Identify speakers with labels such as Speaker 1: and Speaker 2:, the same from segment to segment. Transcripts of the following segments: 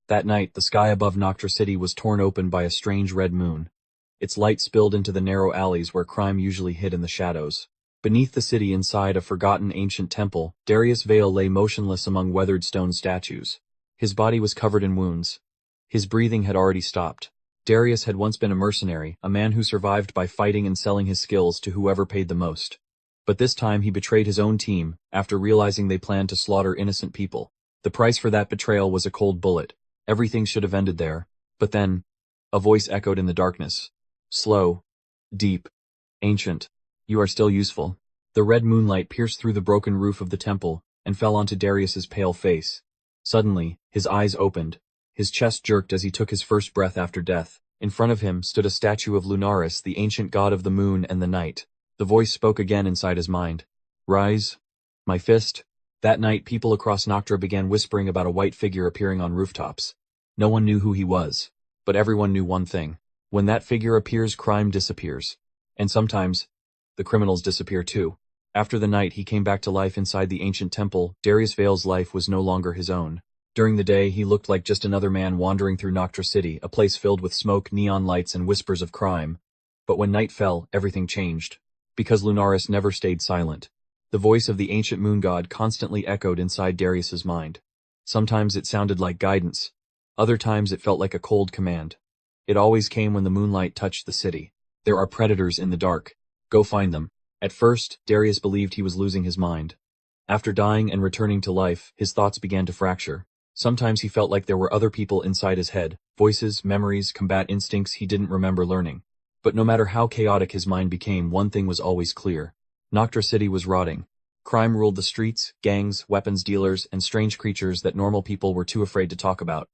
Speaker 1: That night, the sky above Noctra City was torn open by a strange red moon. Its light spilled into the narrow alleys where crime usually hid in the shadows. Beneath the city, inside a forgotten ancient temple, Darius Vale lay motionless among weathered stone statues. His body was covered in wounds. His breathing had already stopped. Darius had once been a mercenary, a man who survived by fighting and selling his skills to whoever paid the most. But this time he betrayed his own team, after realizing they planned to slaughter innocent people. The price for that betrayal was a cold bullet. Everything should have ended there. But then, a voice echoed in the darkness. Slow. Deep. Ancient. You are still useful. The red moonlight pierced through the broken roof of the temple, and fell onto Darius's pale face. Suddenly, his eyes opened. His chest jerked as he took his first breath after death. In front of him stood a statue of Lunaris, the ancient god of the moon and the night. The voice spoke again inside his mind. Rise. My fist. That night, people across Noctra began whispering about a white figure appearing on rooftops. No one knew who he was, but everyone knew one thing. When that figure appears, crime disappears. And sometimes, the criminals disappear too. After the night he came back to life inside the ancient temple, Darius Vale's life was no longer his own. During the day, he looked like just another man wandering through Noctra City, a place filled with smoke, neon lights, and whispers of crime. But when night fell, everything changed. Because Lunaris never stayed silent. The voice of the ancient moon god constantly echoed inside Darius's mind. Sometimes it sounded like guidance. Other times it felt like a cold command. It always came when the moonlight touched the city. There are predators in the dark. Go find them. At first, Darius believed he was losing his mind. After dying and returning to life, his thoughts began to fracture. Sometimes he felt like there were other people inside his head, voices, memories, combat instincts he didn't remember learning. But no matter how chaotic his mind became, one thing was always clear. Noctra City was rotting. Crime ruled the streets, gangs, weapons dealers, and strange creatures that normal people were too afraid to talk about.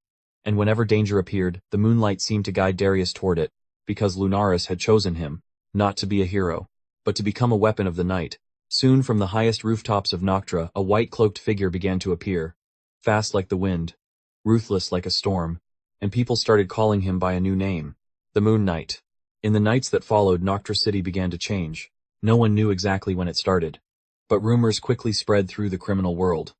Speaker 1: And whenever danger appeared, the moonlight seemed to guide Darius toward it, because Lunaris had chosen him, not to be a hero, but to become a weapon of the night. Soon from the highest rooftops of Noctra, a white-cloaked figure began to appear. Fast like the wind, ruthless like a storm, and people started calling him by a new name, the Moon Knight. In the nights that followed, Noctra City began to change. No one knew exactly when it started. But rumors quickly spread through the criminal world.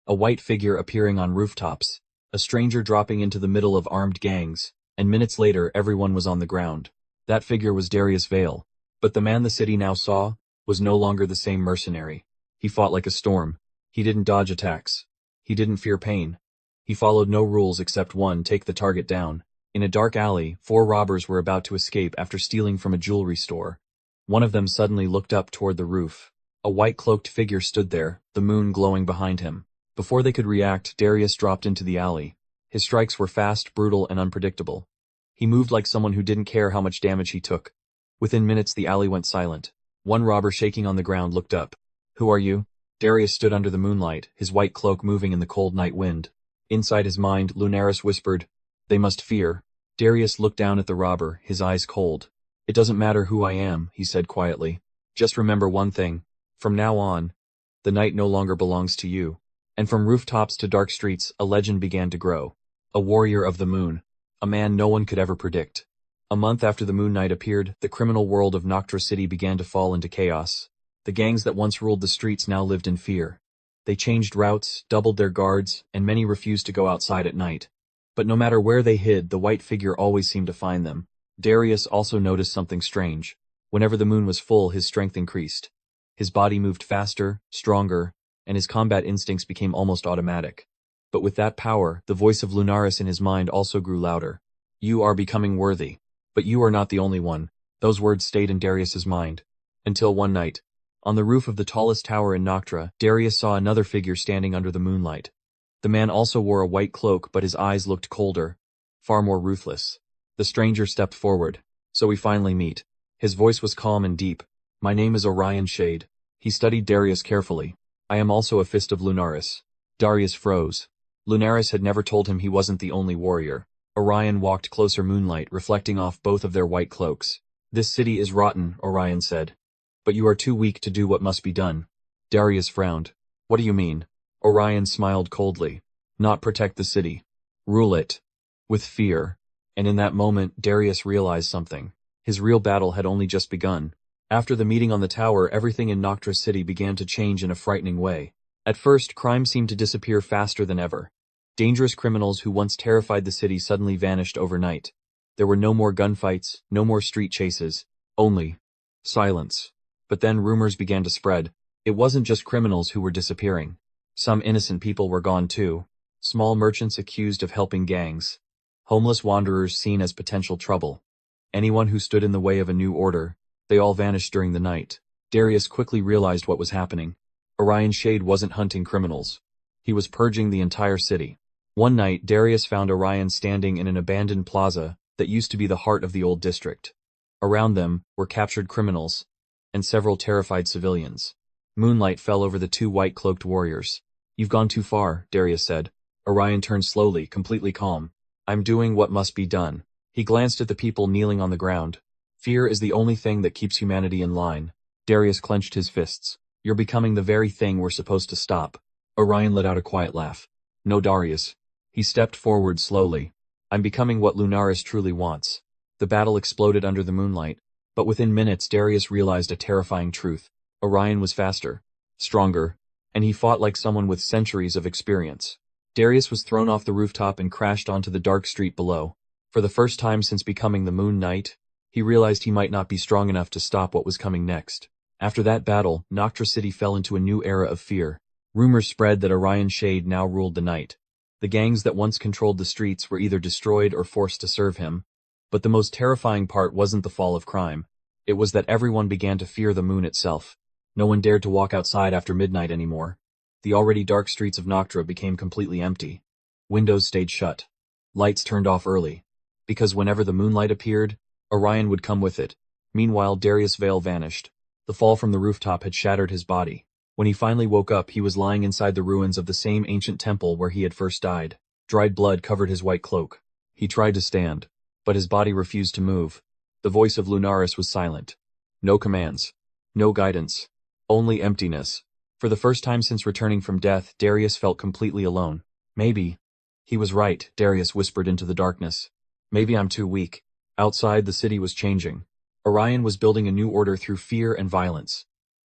Speaker 1: A white figure appearing on rooftops, a stranger dropping into the middle of armed gangs, and minutes later everyone was on the ground. That figure was Darius Vale. But the man the city now saw was no longer the same mercenary. He fought like a storm. He didn't dodge attacks. He didn't fear pain. He followed no rules except one: take the target down. In a dark alley, 4 robbers were about to escape after stealing from a jewelry store. One of them suddenly looked up toward the roof. A white-cloaked figure stood there, the moon glowing behind him. Before they could react, Darius dropped into the alley. His strikes were fast, brutal, and unpredictable. He moved like someone who didn't care how much damage he took. Within minutes the alley went silent. One robber shaking on the ground looked up. Who are you? Darius stood under the moonlight, his white cloak moving in the cold night wind. Inside his mind, Lunaris whispered, they must fear. Darius looked down at the robber, his eyes cold. It doesn't matter who I am, he said quietly. Just remember one thing. From now on, the night no longer belongs to you. And from rooftops to dark streets, a legend began to grow. A warrior of the moon. A man no one could ever predict. A month after the Moon Knight appeared, the criminal world of Noctra City began to fall into chaos. The gangs that once ruled the streets now lived in fear. They changed routes, doubled their guards, and many refused to go outside at night. But no matter where they hid, the white figure always seemed to find them. Darius also noticed something strange. Whenever the moon was full, his strength increased. His body moved faster, stronger, and his combat instincts became almost automatic. But with that power, the voice of Lunaris in his mind also grew louder. You are becoming worthy. But you are not the only one. Those words stayed in Darius's mind. Until one night, on the roof of the tallest tower in Noctra, Darius saw another figure standing under the moonlight. The man also wore a white cloak, but his eyes looked colder, far more ruthless. The stranger stepped forward. So we finally meet. His voice was calm and deep. My name is Orion Shade. He studied Darius carefully. I am also a fist of Lunaris. Darius froze. Lunaris had never told him he wasn't the only warrior. Orion walked closer, moonlight reflecting off both of their white cloaks. This city is rotten, Orion said. But you are too weak to do what must be done. Darius frowned. What do you mean? Orion smiled coldly. Not protect the city. Rule it. With fear. And in that moment, Darius realized something. His real battle had only just begun. After the meeting on the tower, everything in Noctra City began to change in a frightening way. At first, crime seemed to disappear faster than ever. Dangerous criminals who once terrified the city suddenly vanished overnight. There were no more gunfights, no more street chases, only silence. But then rumors began to spread. It wasn't just criminals who were disappearing. Some innocent people were gone too. Small merchants accused of helping gangs. Homeless wanderers seen as potential trouble. Anyone who stood in the way of a new order. They all vanished during the night. Darius quickly realized what was happening. Orion Shade wasn't hunting criminals. He was purging the entire city. One night, Darius found Orion standing in an abandoned plaza that used to be the heart of the old district. Around them were captured criminals and several terrified civilians. Moonlight fell over the two white-cloaked warriors. "You've gone too far," Darius said. Orion turned slowly, completely calm. "I'm doing what must be done." He glanced at the people kneeling on the ground. "Fear is the only thing that keeps humanity in line." Darius clenched his fists. "You're becoming the very thing we're supposed to stop." Orion let out a quiet laugh. "No, Darius." He stepped forward slowly. "I'm becoming what Lunaris truly wants." The battle exploded under the moonlight, but within minutes Darius realized a terrifying truth. Orion was faster, stronger, and he fought like someone with centuries of experience. Darius was thrown off the rooftop and crashed onto the dark street below. For the first time since becoming the Moon Knight, he realized he might not be strong enough to stop what was coming next. After that battle, Noctra City fell into a new era of fear. Rumors spread that Orion Shade now ruled the night. The gangs that once controlled the streets were either destroyed or forced to serve him. But the most terrifying part wasn't the fall of crime. It was that everyone began to fear the moon itself. No one dared to walk outside after midnight anymore. The already dark streets of Noctra became completely empty. Windows stayed shut. Lights turned off early. Because whenever the moonlight appeared, Orion would come with it. Meanwhile, Darius Vale vanished. The fall from the rooftop had shattered his body. When he finally woke up, he was lying inside the ruins of the same ancient temple where he had first died. Dried blood covered his white cloak. He tried to stand, but his body refused to move. The voice of Lunaris was silent. No commands. No guidance. Only emptiness. For the first time since returning from death, Darius felt completely alone. "Maybe." He was right, Darius whispered into the darkness. "Maybe I'm too weak." Outside, the city was changing. Orion was building a new order through fear and violence.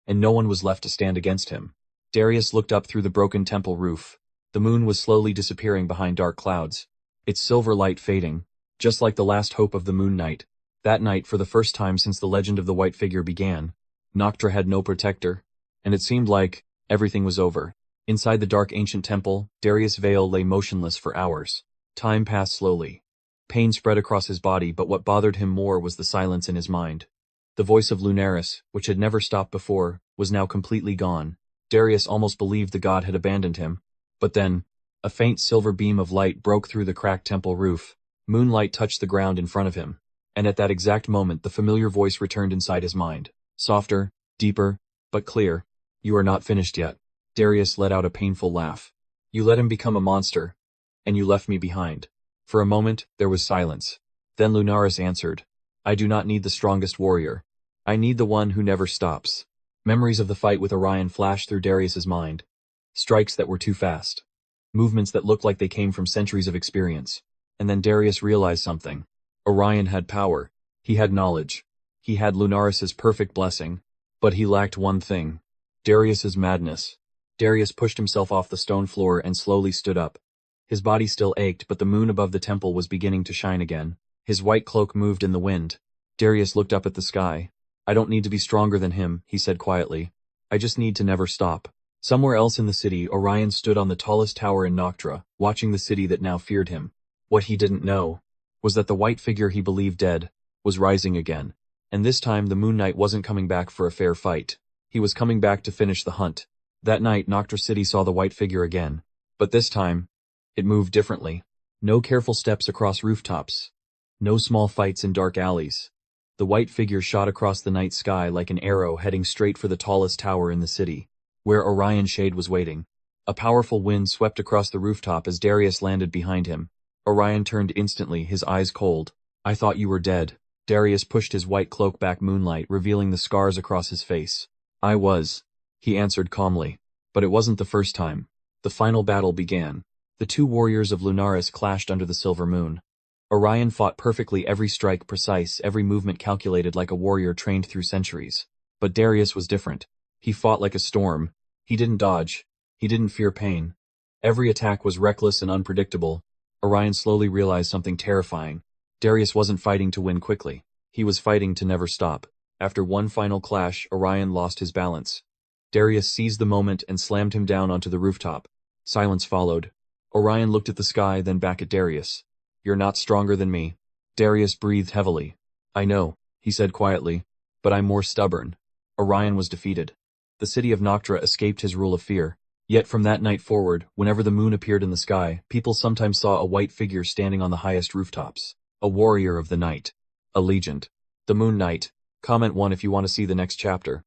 Speaker 1: And no one was left to stand against him. Darius looked up through the broken temple roof. The moon was slowly disappearing behind dark clouds. Its silver light fading, just like the last hope of the Moon Knight. That night, for the first time since the legend of the White Figure began, Noctra had no protector, and it seemed like everything was over. Inside the dark ancient temple, Darius Vale lay motionless for hours. Time passed slowly. Pain spread across his body, but what bothered him more was the silence in his mind. The voice of Lunaris, which had never stopped before, was now completely gone. Darius almost believed the god had abandoned him. But then, a faint silver beam of light broke through the cracked temple roof. Moonlight touched the ground in front of him. And at that exact moment, the familiar voice returned inside his mind. Softer, deeper, but clear. "You are not finished yet." Darius let out a painful laugh. "You let him become a monster, and you left me behind." For a moment, there was silence. Then Lunaris answered, "I do not need the strongest warrior. I need the one who never stops." Memories of the fight with Orion flashed through Darius's mind. Strikes that were too fast. Movements that looked like they came from centuries of experience. And then Darius realized something. Orion had power. He had knowledge. He had Lunaris's perfect blessing. But he lacked one thing. Darius's madness. Darius pushed himself off the stone floor and slowly stood up. His body still ached, but the moon above the temple was beginning to shine again. His white cloak moved in the wind. Darius looked up at the sky. "I don't need to be stronger than him," he said quietly. "I just need to never stop." Somewhere else in the city, Orion stood on the tallest tower in Noctra, watching the city that now feared him. What he didn't know was that the white figure he believed dead was rising again. And this time the Moon Knight wasn't coming back for a fair fight. He was coming back to finish the hunt. That night, Noctra City saw the white figure again. But this time, it moved differently. No careful steps across rooftops. No small fights in dark alleys. The white figure shot across the night sky like an arrow heading straight for the tallest tower in the city, where Orion Shade was waiting. A powerful wind swept across the rooftop as Darius landed behind him. Orion turned instantly, his eyes cold. "I thought you were dead." Darius pushed his white cloak back, moonlight revealing the scars across his face. "I was," he answered calmly. But it wasn't the first time. The final battle began. The two warriors of Lunaris clashed under the silver moon. Orion fought perfectly, every strike precise, every movement calculated like a warrior trained through centuries. But Darius was different. He fought like a storm. He didn't dodge. He didn't fear pain. Every attack was reckless and unpredictable. Orion slowly realized something terrifying. Darius wasn't fighting to win quickly. He was fighting to never stop. After one final clash, Orion lost his balance. Darius seized the moment and slammed him down onto the rooftop. Silence followed. Orion looked at the sky, then back at Darius. "You're not stronger than me." Darius breathed heavily. "I know," he said quietly, "but I'm more stubborn." Orion was defeated. The city of Noctra escaped his rule of fear. Yet from that night forward, whenever the moon appeared in the sky, people sometimes saw a white figure standing on the highest rooftops. A warrior of the night. A legend. The Moon Knight. Comment 1 if you want to see the next chapter.